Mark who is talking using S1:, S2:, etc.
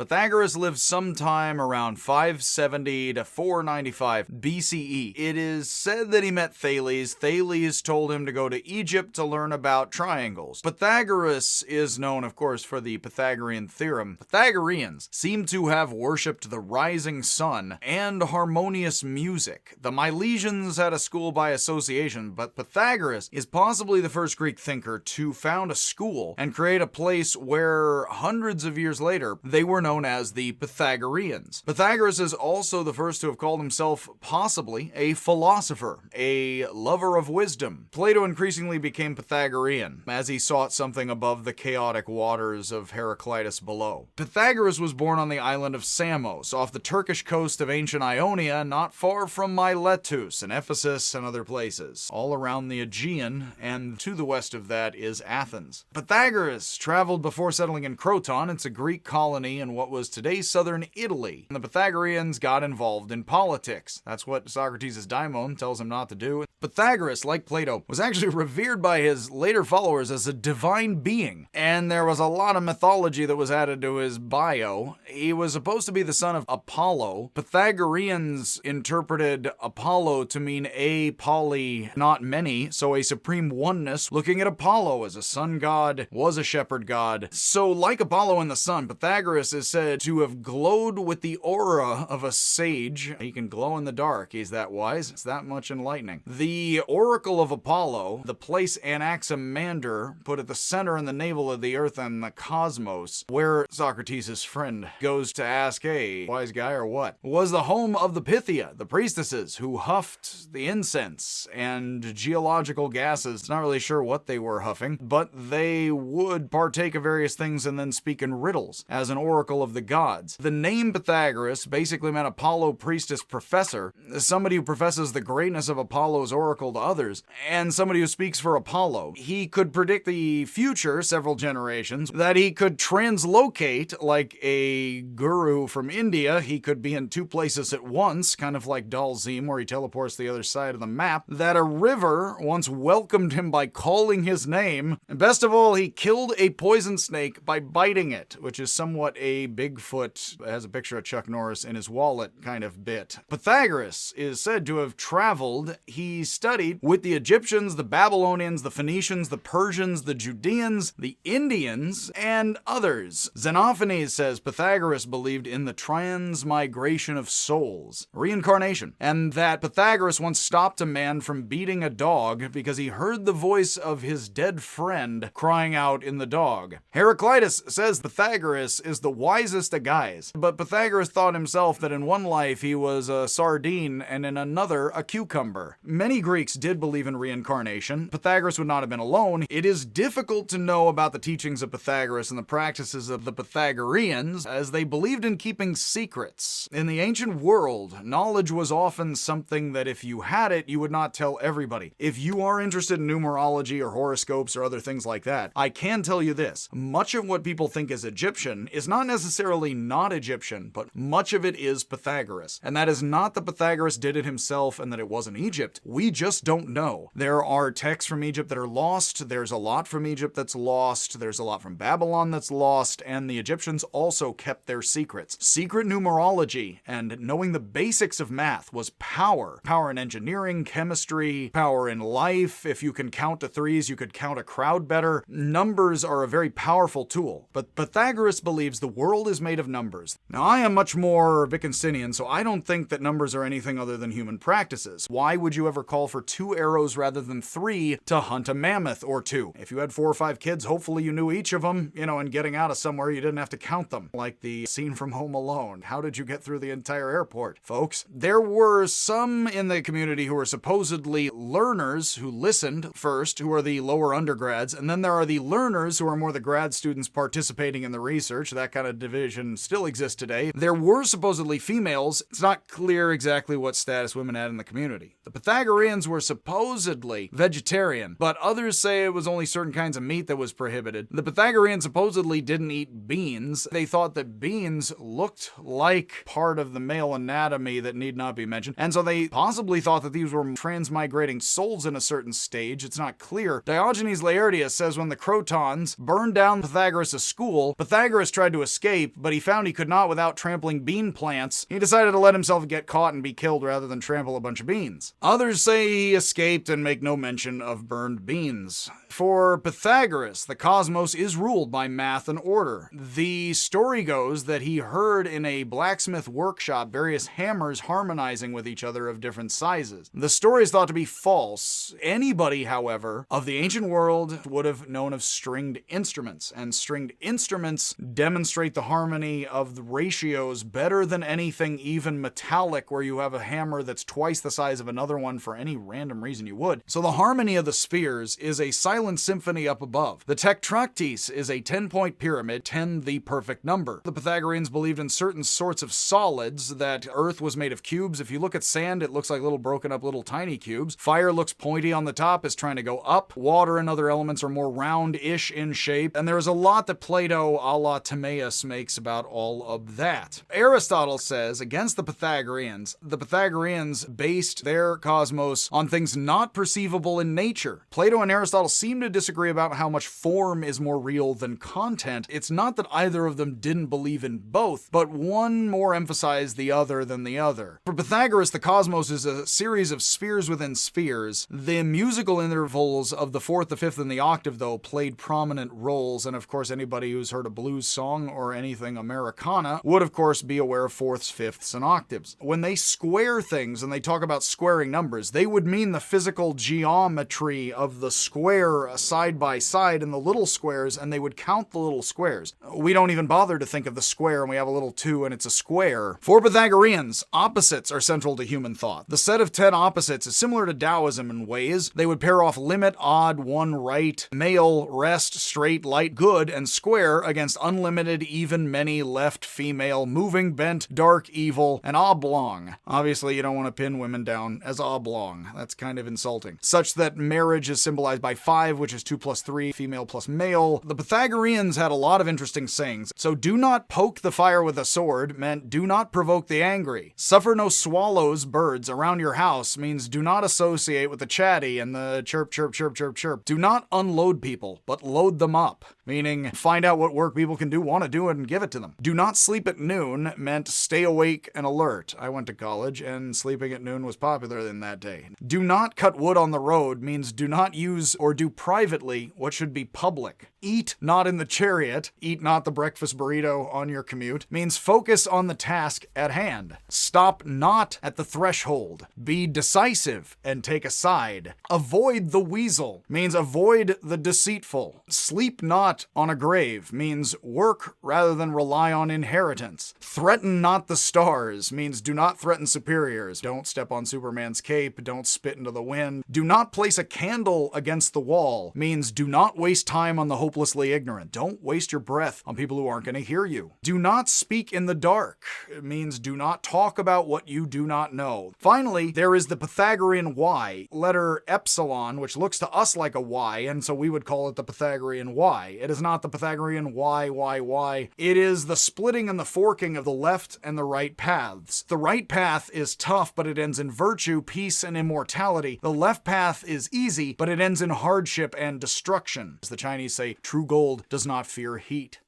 S1: Pythagoras lived sometime around 570 to 495 BCE. It is said that he met Thales. Thales told him to go to Egypt to learn about triangles. Pythagoras is known, of course, for the Pythagorean theorem. Pythagoreans seem to have worshipped the rising sun and harmonious music. The Milesians had a school by association, but Pythagoras is possibly the first Greek thinker to found a school and create a place where hundreds of years later they were known as the Pythagoreans. Pythagoras is also the first to have called himself possibly a philosopher, a lover of wisdom. Plato increasingly became Pythagorean as he sought something above the chaotic waters of Heraclitus below. Pythagoras was born on the island of Samos, off the Turkish coast of ancient Ionia, not far from Miletus and Ephesus and other places, all around the Aegean, and to the west of that is Athens. Pythagoras traveled before settling in Croton. It's a Greek colony in what was today's southern Italy. And the Pythagoreans got involved in politics. That's what Socrates' daimon tells him not to do. Pythagoras, like Plato, was actually revered by his later followers as a divine being, and there was a lot of mythology that was added to his bio. He was supposed to be the son of Apollo. Pythagoreans interpreted Apollo to mean a poly, not many, so a supreme oneness, looking at Apollo as a sun god, was a shepherd god. So like Apollo and the sun, Pythagoras is said to have glowed with the aura of a sage. He can glow in the dark. He's that wise. It's that much enlightening. The oracle of Apollo, the place Anaximander put at the center and the navel of the earth and the cosmos, where Socrates' friend goes to ask, hey, wise guy or what, was the home of the Pythia, the priestesses who huffed the incense and geological gases. Not really sure what they were huffing, but they would partake of various things and then speak in riddles as an oracle of the gods. The name Pythagoras basically meant Apollo priestess professor, somebody who professes the greatness of Apollo's oracle to others, and somebody who speaks for Apollo. He could predict the future several generations, that he could translocate like a guru from India. He could be in two places at once, kind of like Dalzim, where he teleports to the other side of the map, that a river once welcomed him by calling his name, and best of all, he killed a poison snake by biting it, which is somewhat a Bigfoot, has a picture of Chuck Norris in his wallet kind of bit. Pythagoras is said to have traveled. He studied with the Egyptians, the Babylonians, the Phoenicians, the Persians, the Judeans, the Indians, and others. Xenophanes says Pythagoras believed in the transmigration of souls, reincarnation, and that Pythagoras once stopped a man from beating a dog because he heard the voice of his dead friend crying out in the dog. Heraclitus says Pythagoras is the wisest of guys, but Pythagoras thought himself that in one life he was a sardine and in another a cucumber. Many Greeks did believe in reincarnation. Pythagoras would not have been alone. It is difficult to know about the teachings of Pythagoras and the practices of the Pythagoreans, as they believed in keeping secrets. In the ancient world, knowledge was often something that if you had it, you would not tell everybody. If you are interested in numerology or horoscopes or other things like that, I can tell you this. Much of what people think is Egyptian is not necessarily not Egyptian, but much of it is Pythagoras. And that is not that Pythagoras did it himself and that it wasn't Egypt. We just don't know. There are texts from Egypt that are lost. There's a lot from Egypt that's lost. There's a lot from Babylon that's lost. And the Egyptians also kept their secrets. Secret numerology and knowing the basics of math was power. Power in engineering, chemistry, power in life. If you can count to threes, you could count a crowd better. Numbers are a very powerful tool. But Pythagoras believes the world is made of numbers. Now, I am much more Wittgensteinian, so I don't think that numbers are anything other than human practices. Why would you ever call for 2 arrows rather than 3 to hunt a mammoth or 2? If you had 4 or 5 kids, hopefully you knew each of them, and getting out of somewhere, you didn't have to count them. Like the scene from Home Alone. How did you get through the entire airport, folks? There were some in the community who were supposedly learners who listened first, who are the lower undergrads, and then there are the learners who are more the grad students participating in the research. That kind of division still exists today. There were supposedly females. It's not clear exactly what status women had in the community. The Pythagoreans Pythagoreans were supposedly vegetarian, but others say it was only certain kinds of meat that was prohibited. The Pythagoreans supposedly didn't eat beans. They thought that beans looked like part of the male anatomy that need not be mentioned, and so they possibly thought that these were transmigrating souls in a certain stage. It's not clear. Diogenes Laertius says when the Crotons burned down Pythagoras' school, Pythagoras tried to escape, but he found he could not without trampling bean plants. He decided to let himself get caught and be killed rather than trample a bunch of beans. Others say he escaped and make no mention of burned beans. For Pythagoras, the cosmos is ruled by math and order. The story goes that he heard in a blacksmith workshop various hammers harmonizing with each other of different sizes. The story is thought to be false. Anybody, however, of the ancient world would have known of stringed instruments, and stringed instruments demonstrate the harmony of the ratios better than anything even metallic, where you have a hammer that's twice the size of another one for any random reason you would. So the harmony of the spheres is a silent symphony up above. The Tetractys is a 10-point pyramid, 10 the perfect number. The Pythagoreans believed in certain sorts of solids, that Earth was made of cubes. If you look at sand, it looks like little broken up little tiny cubes. Fire looks pointy on the top, is trying to go up. Water and other elements are more round-ish in shape, and there's a lot that Plato a la Timaeus makes about all of that. Aristotle says, against the Pythagoreans based their cosmos on things not perceivable in nature. Plato and Aristotle seem to disagree about how much form is more real than content. It's not that either of them didn't believe in both, but one more emphasized the other than the other. For Pythagoras, the cosmos is a series of spheres within spheres. The musical intervals of the fourth, the fifth, and the octave, though, played prominent roles, and of course anybody who's heard a blues song or anything Americana would of course be aware of fourths, fifths, and octaves. When they square things and they talk about squaring numbers, they would mean the physical geometry of the square side by side and the little squares, and they would count the little squares. We don't even bother to think of the square, and we have a little 2 and it's a square. For Pythagoreans, opposites are central to human thought. The set of 10 opposites is similar to Taoism in ways. They would pair off limit, odd, one, right, male, rest, straight, light, good, and square against unlimited, even, many, left, female, moving, bent, dark, evil, and oblong. Obviously, you don't want to pin women down as oblong. That's kind of insulting. Such that marriage is symbolized by 5, which is 2 plus 3, female plus male. The Pythagoreans had a lot of interesting sayings. So do not poke the fire with a sword meant do not provoke the angry. Suffer no swallows, birds, around your house means do not associate with the chatty and the chirp, chirp, chirp, chirp, chirp. Do not unload people, but load them up. Meaning, find out what work people can do, want to do it, and give it to them. Do not sleep at noon meant stay awake and alert. I went to college, and sleeping at noon was popular in that day. Do not cut wood on the road means do not use or do privately what should be public. Eat not in the chariot, eat not the breakfast burrito on your commute, means focus on the task at hand. Stop not at the threshold. Be decisive and take a side. Avoid the weasel means avoid the deceitful. Sleep not on a grave means work rather than rely on inheritance. Threaten not the stars means do not threaten superiors. Don't step on Superman's cape. Don't spit into the wind. Do not place a candle against the wall means do not waste time on the hopelessly ignorant. Don't waste your breath on people who aren't going to hear you. Do not speak in the dark. It means do not talk about what you do not know. Finally, there is the Pythagorean Y, letter epsilon, which looks to us like a Y, and so we would call it the Pythagorean Y. It is not the Pythagorean Y. It is the splitting and the forking of the left and the right paths. The right path is tough, but it ends in virtue, peace, and immortality. The left path is easy, but it ends in hardship and destruction. As the Chinese say, true gold does not fear heat.